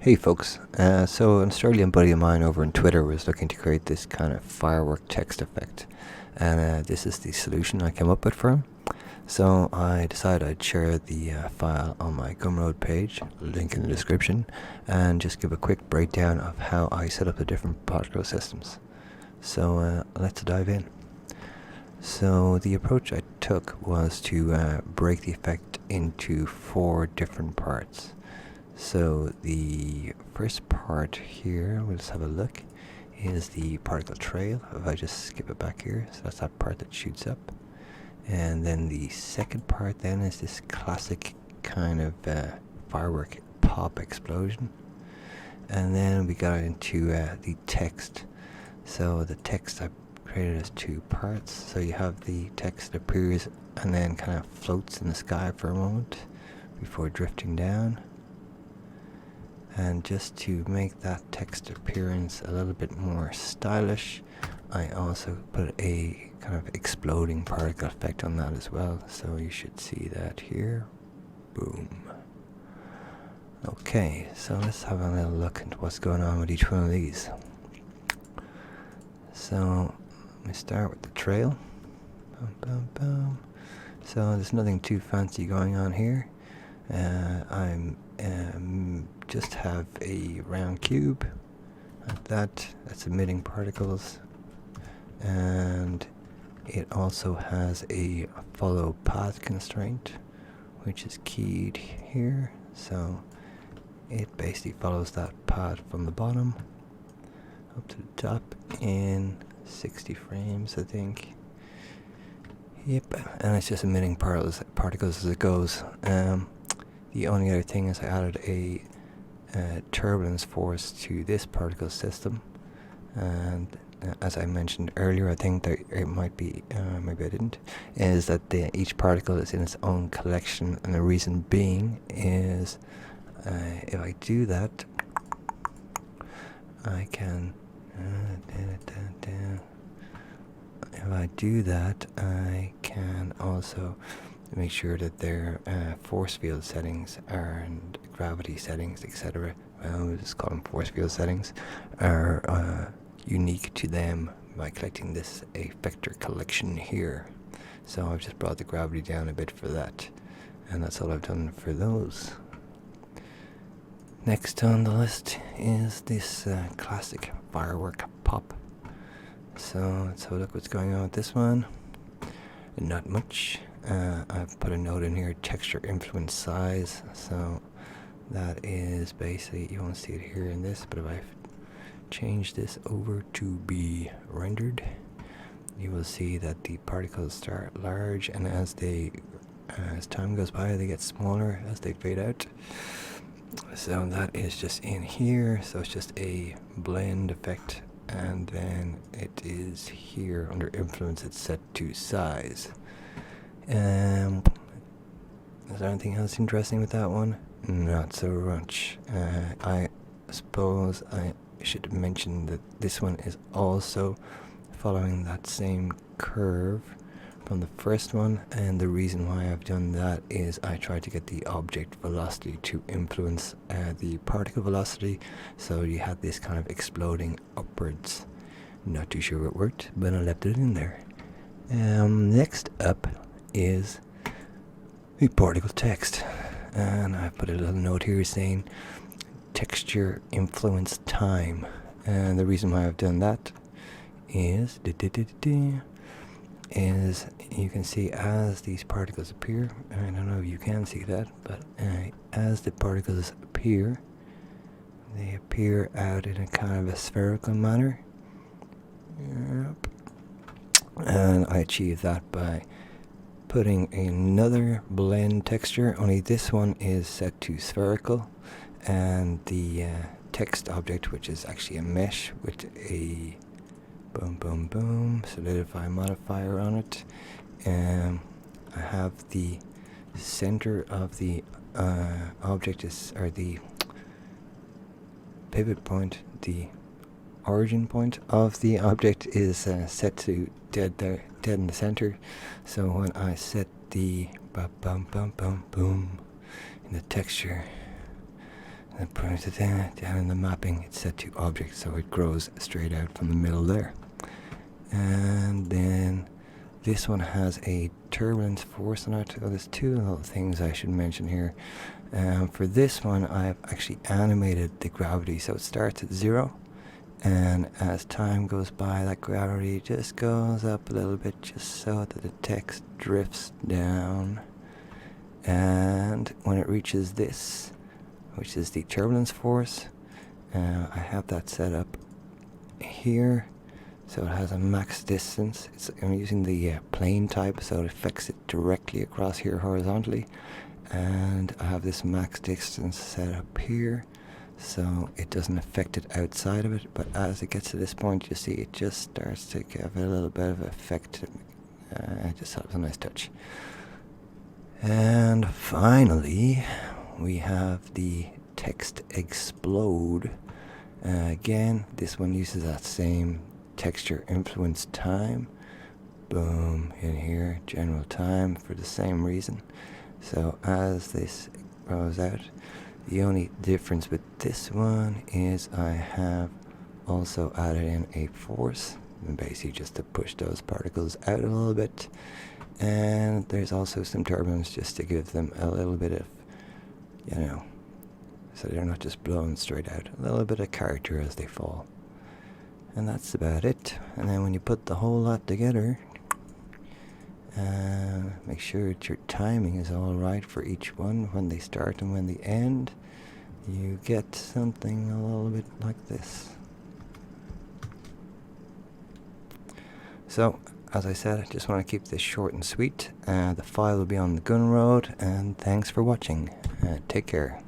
Hey folks, so an Australian buddy of mine over on Twitter was looking to create this kind of firework text effect, and this is the solution I came up with for him. So I decided I'd share the file on my Gumroad page, link in the description, and just give a quick breakdown of how I set up the different particle systems. So let's dive in. So the approach I took was to break the effect into 4 different parts. So the first part here, we'll just have a look, is the particle trail. If I just skip it back here, so that's that part that shoots up. And then the second part then is this classic kind of firework pop explosion. And then we got into the text. So the text I created as 2 parts. So you have the text that appears and then kind of floats in the sky for a moment before drifting down. And just to make that text appearance a little bit more stylish, I also put a kind of exploding particle effect on that as well. So you should see that here. Boom. Okay, so let's have a little look at what's going on with each one of these. So let me start with the trail. Boom, boom, boom. So there's nothing too fancy going on here. I'm just have a round cube like that. That's emitting particles, and it also has a follow path constraint, which is keyed here. So it basically follows that path from the bottom up to the top in 60 frames, I think. Yep, and it's just emitting particles as it goes. The only other thing is I added a turbulence force to this particle system, and as I mentioned earlier, I think that it might be, maybe I didn't, is that each particle is in its own collection, and the reason being is if I do that, I can if I do that, I can also make sure that their force field settings and gravity settings, etc., well, we'll just call them force field settings, are unique to them by collecting this effector collection here. So I've just brought the gravity down a bit for that, and that's all I've done for those. Next on the list is this classic firework pop. So let's have a look what's going on with this one. Not much. I've put a note in here, texture influence size. So that is basically, you won't see it here in this, but if I change this over to be rendered, you will see that the particles start large, and as time goes by, they get smaller as they fade out. So that is just in here. So it's just a blend effect, and then it is here under influence. It's set to size. Is there anything else interesting with that one? Not so much. I suppose I should mention that this one is also following that same curve from the first one, and the reason why I've done that is I tried to get the object velocity to influence the particle velocity, so you had this kind of exploding upwards. Not too sure it worked, but I left it in there. Next up is the particle text, and I put a little note here saying texture influence time, and the reason why I've done that is you can see as these particles appear, I don't know if you can see that, but as the particles appear, they appear out in a kind of a spherical manner. Yep. And I achieve that by putting another blend texture, only this one is set to spherical, and the text object, which is actually a mesh with a boom boom boom solidify modifier on it. I have the center of the object or the pivot point, the origin point of the object is set to dead in the center. So when I set the boom boom boom boom in the texture, And down in the mapping, it's set to object, so it grows straight out from the middle there. And then this one has a turbulence force on it. Oh, there's two little things I should mention here. For this one, I've actually animated the gravity, so it starts at 0, and as time goes by, that gravity just goes up a little bit, just so that the text drifts down. And when it reaches this, which is the turbulence force, I have that set up here, so it has a max distance. I'm using the plane type, so it affects it directly across here horizontally, and I have this max distance set up here, so it doesn't affect it outside of it. But as it gets to this point, you see it just starts to give a little bit of effect. It just has a nice touch. And finally, we have the text explode. Again, this one uses that same texture influence time. Boom, in here, general time, for the same reason. So as this grows out, the only difference with this one is I have also added in a force, basically just to push those particles out a little bit. And there's also some turbulence just to give them a little bit of, so they're not just blown straight out. A little bit of character as they fall. And that's about it. And then when you put the whole lot together, make sure that your timing is all right for each one, when they start and when they end. You get something a little bit like this. So, as I said, I just want to keep this short and sweet. The file will be on the Gunroad, and thanks for watching. Take care.